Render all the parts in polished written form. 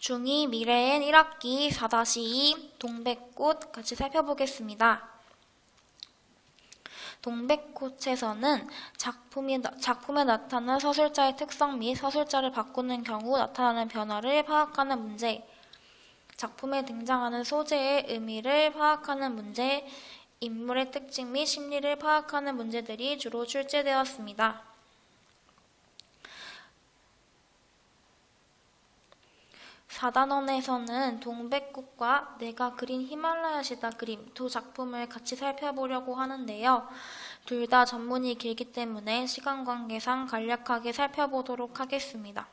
중2 미래엔 1학기 4-2 동백꽃 같이 살펴보겠습니다. 동백꽃에서는 작품에 나타난 서술자의 특성 및 서술자를 바꾸는 경우 나타나는 변화를 파악하는 문제, 작품에 등장하는 소재의 의미를 파악하는 문제, 인물의 특징 및 심리를 파악하는 문제들이 주로 출제되었습니다. 4단원에서는 동백꽃과 내가 그린 히말라야 시다 그림 두 작품을 같이 살펴보려고 하는데요. 둘 다 전문이 길기 때문에 시간 관계상 간략하게 살펴보도록 하겠습니다.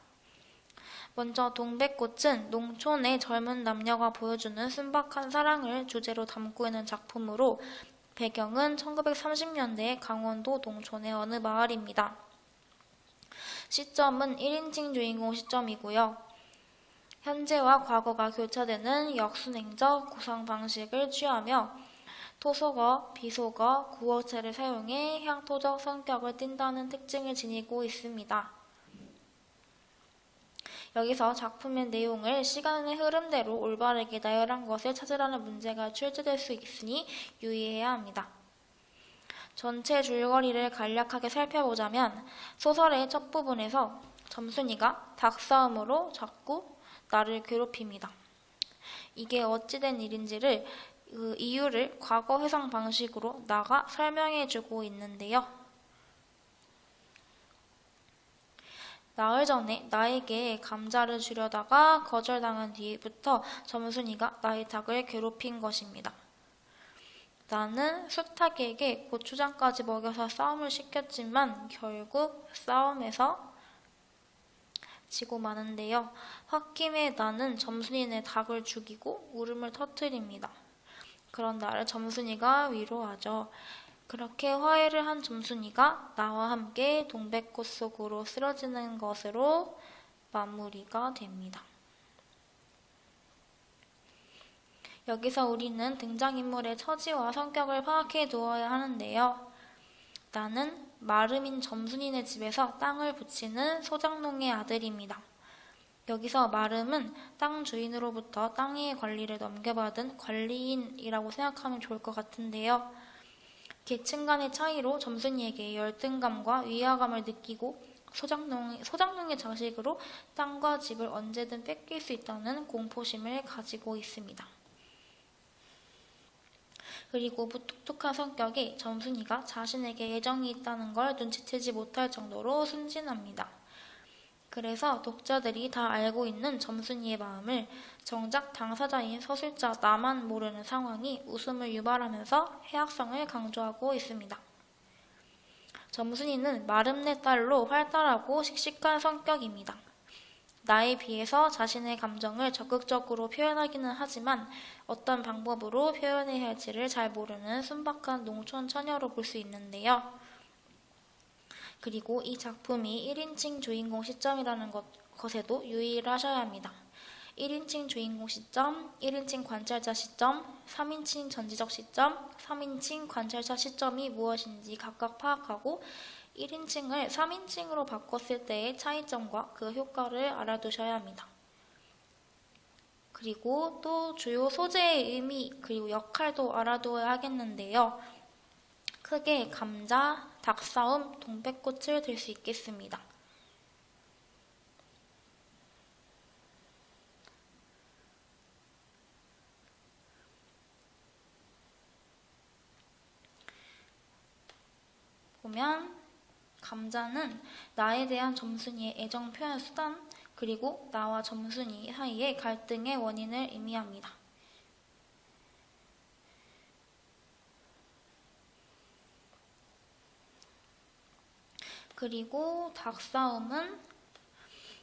먼저 동백꽃은 농촌의 젊은 남녀가 보여주는 순박한 사랑을 주제로 담고 있는 작품으로 배경은 1930년대 강원도 농촌의 어느 마을입니다. 시점은 1인칭 주인공 시점이고요. 현재와 과거가 교차되는 역순행적 구성 방식을 취하며 토속어, 비속어, 구어체를 사용해 향토적 성격을 띈다는 특징을 지니고 있습니다. 여기서 작품의 내용을 시간의 흐름대로 올바르게 나열한 것을 찾으라는 문제가 출제될 수 있으니 유의해야 합니다. 전체 줄거리를 간략하게 살펴보자면 소설의 첫 부분에서 점순이가 닭싸움으로 자꾸 나를 괴롭힙니다. 이게 어찌된 일인지를 그 이유를 과거 회상 방식으로 나가 설명해주고 있는데요. 나흘 전에 나에게 감자를 주려다가 거절당한 뒤부터 점순이가 나의 닭을 괴롭힌 것입니다. 나는 수탉에게 고추장까지 먹여서 싸움을 시켰지만 결국 싸움에서 지고 마는데요. 홧김에 나는 점순이네 닭을 죽이고 울음을 터뜨립니다. 그런 나를 점순이가 위로하죠. 그렇게 화해를 한 점순이가 나와 함께 동백꽃 속으로 쓰러지는 것으로 마무리가 됩니다. 여기서 우리는 등장인물의 처지와 성격을 파악해 두어야 하는데요. 나는 마름인 점순이네 집에서 땅을 붙이는 소장농의 아들입니다. 여기서 마름은 땅 주인으로부터 땅의 관리를 넘겨받은 관리인이라고 생각하면 좋을 것 같은데요. 계층 간의 차이로 점순이에게 열등감과 위화감을 느끼고 소장농의 자식으로 땅과 집을 언제든 뺏길 수 있다는 공포심을 가지고 있습니다. 그리고 무뚝뚝한 성격이 점순이가 자신에게 애정이 있다는 걸 눈치채지 못할 정도로 순진합니다. 그래서 독자들이 다 알고 있는 점순이의 마음을 정작 당사자인 서술자 나만 모르는 상황이 웃음을 유발하면서 해악성을 강조하고 있습니다. 점순이는 마름네 딸로 활달하고 씩씩한 성격입니다. 나에 비해서 자신의 감정을 적극적으로 표현하기는 하지만 어떤 방법으로 표현해야 할지를 잘 모르는 순박한 농촌 처녀로 볼 수 있는데요. 그리고 이 작품이 1인칭 주인공 시점이라는 것에도 유의를 하셔야 합니다. 1인칭 주인공 시점, 1인칭 관찰자 시점, 3인칭 전지적 시점, 3인칭 관찰자 시점이 무엇인지 각각 파악하고 1인칭을 3인칭으로 바꿨을 때의 차이점과 그 효과를 알아두셔야 합니다. 그리고 또 주요 소재의 의미 그리고 역할도 알아두어야 하겠는데요. 크게 감자, 닭싸움, 동백꽃을 들 수 있겠습니다. 보면 감자는 나에 대한 점순이의 애정 표현 수단 그리고 나와 점순이 사이의 갈등의 원인을 의미합니다. 그리고 닭싸움은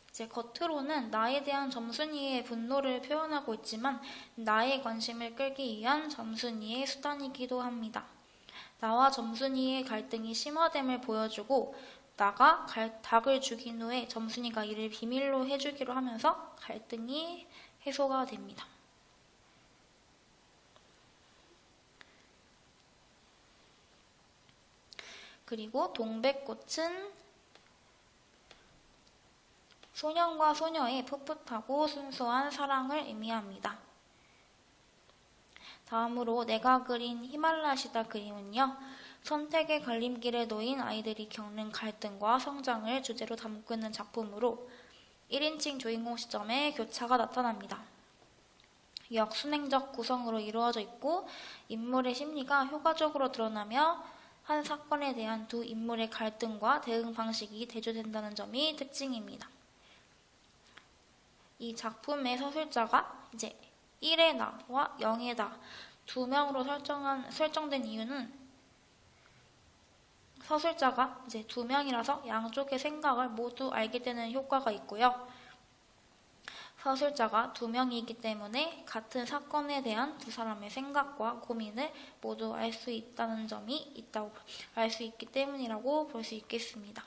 이제 겉으로는 나에 대한 점순이의 분노를 표현하고 있지만 나의 관심을 끌기 위한 점순이의 수단이기도 합니다. 나와 점순이의 갈등이 심화됨을 보여주고 나가 닭을 죽인 후에 점순이가 이를 비밀로 해주기로 하면서 갈등이 해소가 됩니다. 그리고 동백꽃은 소년과 소녀의 풋풋하고 순수한 사랑을 의미합니다. 다음으로 내가 그린 히말라시다 그림은요. 선택의 갈림길에 놓인 아이들이 겪는 갈등과 성장을 주제로 담고 있는 작품으로 1인칭 주인공 시점에 교차가 나타납니다. 역순행적 구성으로 이루어져 있고 인물의 심리가 효과적으로 드러나며 한 사건에 대한 두 인물의 갈등과 대응 방식이 대조된다는 점이 특징입니다. 이 작품의 서술자가 이제 1의 나와 0의 나 두 명으로 설정된 이유는 서술자가 이제 두 명이라서 양쪽의 생각을 모두 알게 되는 효과가 있고요. 서술자가 두 명이기 때문에 같은 사건에 대한 두 사람의 생각과 고민을 모두 알 수 있다는 점이 알 수 있기 때문이라고 볼 수 있겠습니다.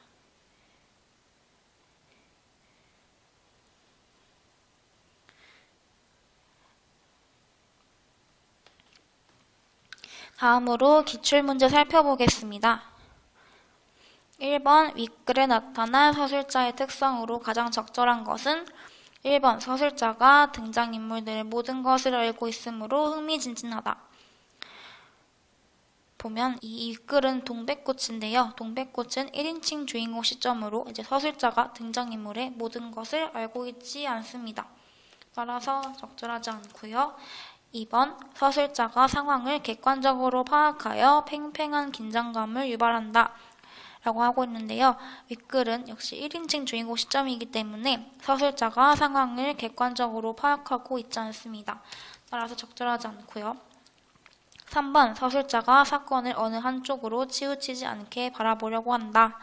다음으로 기출문제 살펴보겠습니다. 1번 윗글에 나타난 서술자의 특성으로 가장 적절한 것은 1번 서술자가 등장인물들의 모든 것을 알고 있으므로 흥미진진하다. 보면 이 윗글은 동백꽃인데요. 동백꽃은 1인칭 주인공 시점으로 이제 서술자가 등장인물의 모든 것을 알고 있지 않습니다. 따라서 적절하지 않고요. 2번 서술자가 상황을 객관적으로 파악하여 팽팽한 긴장감을 유발한다 라고 하고 있는데요. 윗글은 역시 1인칭 주인공 시점이기 때문에 서술자가 상황을 객관적으로 파악하고 있지 않습니다. 따라서 적절하지 않고요. 3번 서술자가 사건을 어느 한쪽으로 치우치지 않게 바라보려고 한다.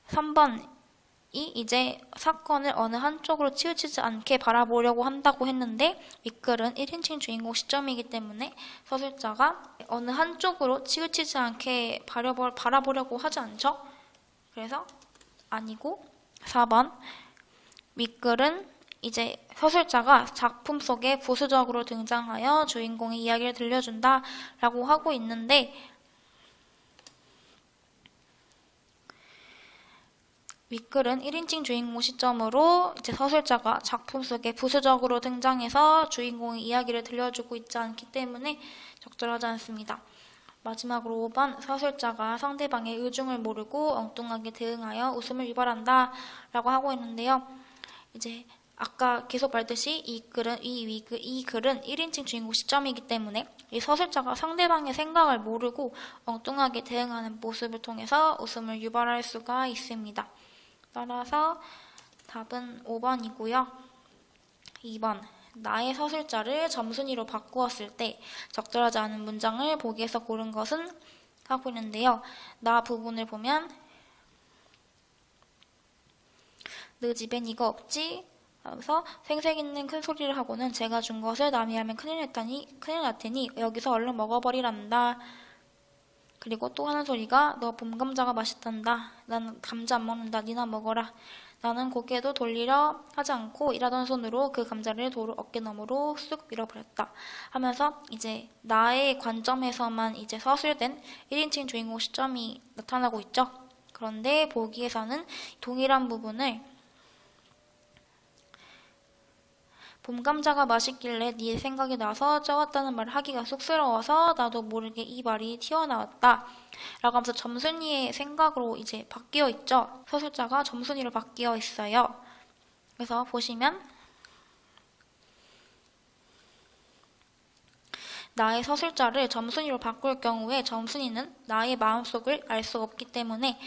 3번이 이제 사건을 어느 한쪽으로 치우치지 않게 바라보려고 한다고 했는데 윗글은 1인칭 주인공 시점이기 때문에 서술자가 어느 한쪽으로 치우치지 않게 바라보려고 하지 않죠? 그래서 아니고 4번 윗글은 이제 서술자가 작품 속에 부수적으로 등장하여 주인공의 이야기를 들려준다 라고 하고 있는데 윗글은 1인칭 주인공 시점으로 이제 서술자가 작품 속에 부수적으로 등장해서 주인공의 이야기를 들려주고 있지 않기 때문에 적절하지 않습니다. 마지막으로 5번 서술자가 상대방의 의중을 모르고 엉뚱하게 대응하여 웃음을 유발한다 라고 하고 있는데요. 이제 아까 계속 말했듯이 이 글은 1인칭 주인공 시점이기 때문에 이 서술자가 상대방의 생각을 모르고 엉뚱하게 대응하는 모습을 통해서 웃음을 유발할 수가 있습니다. 따라서 답은 5번이고요. 2번 나의 서술자를 점순이로 바꾸었을 때 적절하지 않은 문장을 보기에서 고른 것은 하고 있는데요. 나 부분을 보면 너 집엔 이거 없지? 하면서 생색 있는 큰 소리를 하고는 제가 준 것을 남이 알면 큰일 날 테니 여기서 얼른 먹어버리란다. 그리고 또 하는 소리가 너 봄감자가 맛있단다. 난 감자 안 먹는다. 니나 먹어라. 나는 고개도 돌리려 하지 않고 일하던 손으로 그 감자를 도로 어깨너머로 쑥 밀어버렸다. 하면서 이제 나의 관점에서만 이제 서술된 1인칭 주인공 시점이 나타나고 있죠. 그런데 보기에서는 동일한 부분을 봄감자가 맛있길래 네 생각이 나서 쪄왔다는 말을 하기가 쑥스러워서 나도 모르게 이 말이 튀어나왔다. 라고 하면서 점순이의 생각으로 이제 바뀌어 있죠. 서술자가 점순이로 바뀌어 있어요. 그래서 보시면 나의 서술자를 점순이로 바꿀 경우에 점순이는 나의 마음속을 알 수 없기 때문에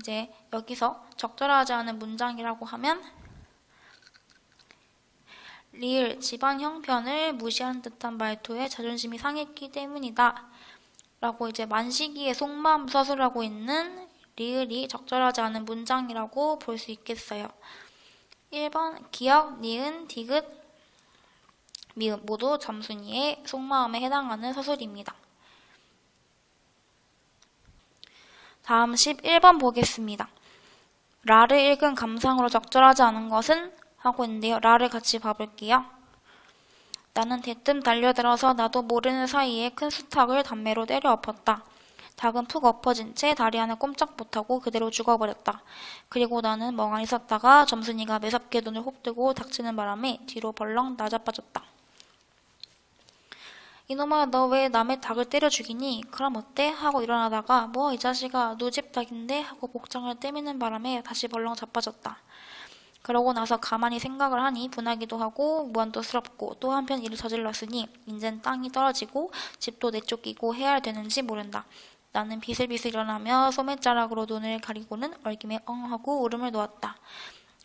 이제 여기서 적절하지 않은 문장이라고 하면 리을 집안 형편을 무시한 듯한 말투에 자존심이 상했기 때문이다. 라고 이제 만시기의 속마음 서술하고 있는 리을이 적절하지 않은 문장이라고 볼 수 있겠어요. 1번 기역, 니은, 디귿, 미음 모두 점순이의 속마음에 해당하는 서술입니다. 다음 11번 보겠습니다. 라를 읽은 감상으로 적절하지 않은 것은? 하고 있는데요. 라를 같이 봐볼게요. 나는 대뜸 달려들어서 나도 모르는 사이에 큰 수탉을 담배로 때려 엎었다. 닭은 푹 엎어진 채 다리 하나 꼼짝 못하고 그대로 죽어버렸다. 그리고 나는 멍하니 섰다가 점순이가 매섭게 눈을 혹 뜨고 닥치는 바람에 뒤로 벌렁 나자빠졌다. 이놈아, 너 왜 남의 닭을 때려 죽이니? 그럼 어때? 하고 일어나다가 뭐 이 자식아 누 집 닭인데? 하고 복장을 떼미는 바람에 다시 벌렁 자빠졌다. 그러고 나서 가만히 생각을 하니 분하기도 하고 무한도스럽고 또 한편 일을 저질렀으니 인젠 땅이 떨어지고 집도 내쫓기고 해야 되는지 모른다. 나는 비슬비슬 일어나며 소매자락으로 눈을 가리고는 얼김에 엉 하고 울음을 놓았다.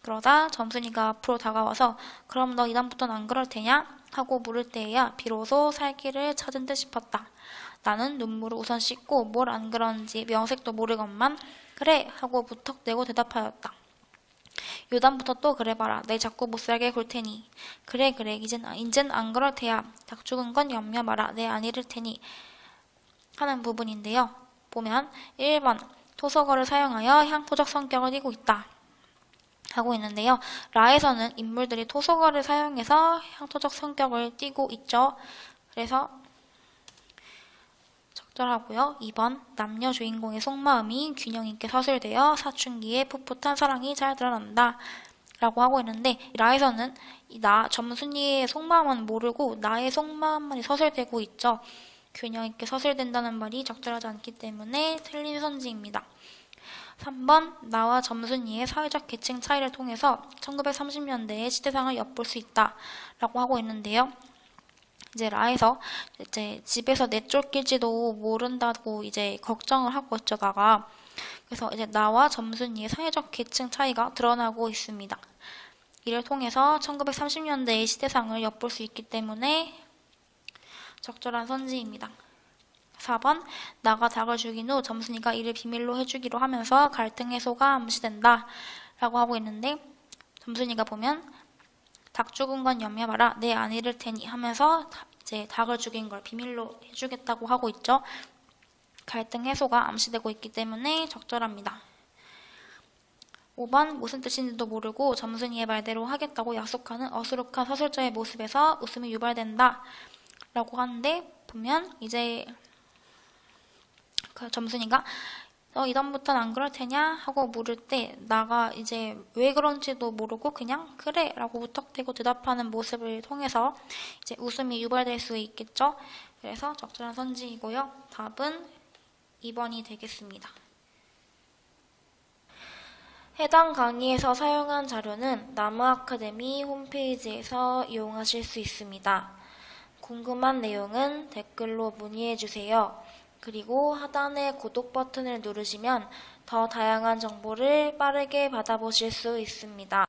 그러다 점순이가 앞으로 다가와서 그럼 너 이다음부턴 안 그럴 테냐? 하고 물을 때에야 비로소 살길을 찾은 듯 싶었다. 나는 눈물을 우선 씻고 뭘 안 그러는지 명색도 모르건만 그래 하고 무턱대고 대답하였다. 요담부터 또 그래봐라. 내 자꾸 못살게 굴 테니. 그래 이젠 안 그럴 테야. 닭 죽은 건 염려 마라. 내 안 잃을 테니. 하는 부분인데요. 보면 1번 토속어를 사용하여 향토적 성격을 띠고 있다. 하고 있는데요. 라에서는 인물들이 토속어를 사용해서 향토적 성격을 띠고 있죠. 그래서 적절하고요. 2번 남녀 주인공의 속마음이 균형 있게 서술되어 사춘기에 풋풋한 사랑이 잘 드러난다. 라고 하고 있는데 라에서는 점순이의 속마음은 모르고 나의 속마음만이 서술되고 있죠. 균형 있게 서술된다는 말이 적절하지 않기 때문에 틀린 선지입니다. 3번 나와 점순이의 사회적 계층 차이를 통해서 1930년대의 시대상을 엿볼 수 있다. 라고 하고 있는데요. 이제 라에서 이제 집에서 내쫓길지도 모른다고 이제 걱정을 하고 어쩌다가 그래서 이제 나와 점순이의 사회적 계층 차이가 드러나고 있습니다. 이를 통해서 1930년대의 시대상을 엿볼 수 있기 때문에 적절한 선지입니다. 4번 나가 닭을 죽인 후 점순이가 이를 비밀로 해주기로 하면서 갈등 해소가 암시된다. 라고 하고 있는데 점순이가 보면 닭 죽은 건 염려 마라. 내 안 잃을 테니 하면서 이제 닭을 죽인 걸 비밀로 해주겠다고 하고 있죠. 갈등 해소가 암시되고 있기 때문에 적절합니다. 5번 무슨 뜻인지도 모르고 점순이의 말대로 하겠다고 약속하는 어수룩한 서술자의 모습에서 웃음이 유발된다. 라고 하는데 보면 이제 그 점순이가 이다음부터는 안 그럴 테냐? 하고 물을 때 나가 이제 왜 그런지도 모르고 그냥 그래 라고 무턱대고 대답하는 모습을 통해서 이제 웃음이 유발될 수 있겠죠. 그래서 적절한 선지이고요. 답은 2번이 되겠습니다. 해당 강의에서 사용한 자료는 나무아카데미 홈페이지에서 이용하실 수 있습니다. 궁금한 내용은 댓글로 문의해주세요. 그리고 하단의 구독 버튼을 누르시면 더 다양한 정보를 빠르게 받아보실 수 있습니다.